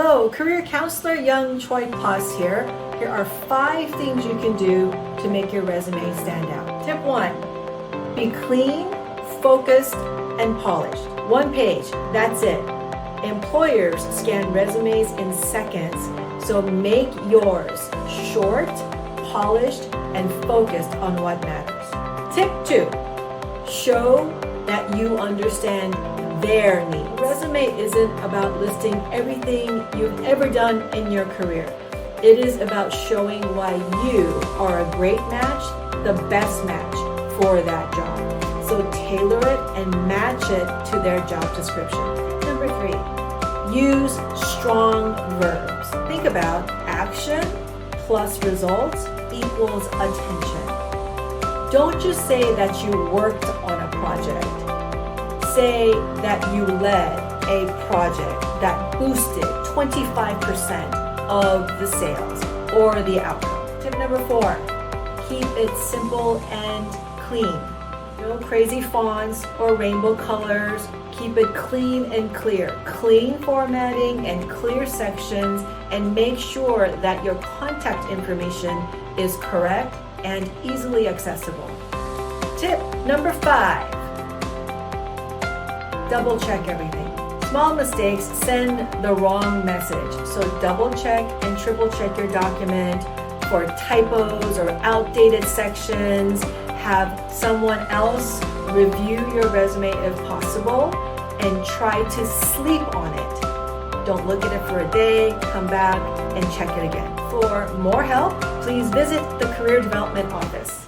Hello, Career Counselor Young Choi Pas here. Here are 5 things you can do to make your resume stand out. Tip 1, be clean, focused, and polished. 1 page, that's it. Employers scan resumes in seconds, so make yours short, polished, and focused on what matters. Tip 2, show that you understand their needs. A resume isn't about listing everything you've ever done in your career. It is about showing why you are a great match, the best match for that job. So tailor it and match it to their job description. Number 3, use strong verbs. Think about action plus results equals attention. Don't just say that you worked on a project. Say that you led a project that boosted 25% of the sales or the outcome. Tip number 4, keep it simple and clean. No crazy fonts or rainbow colors. Keep it clean and clear. Clean formatting and clear sections, and make sure that your contact information is correct and easily accessible. Tip number 5, double check everything. Small mistakes send the wrong message, so double check and triple check your document for typos or outdated sections. Have someone else review your resume if possible, and try to sleep on it. Don't look at it for a day, come back and check it again. For more help, please visit the Career Development Office.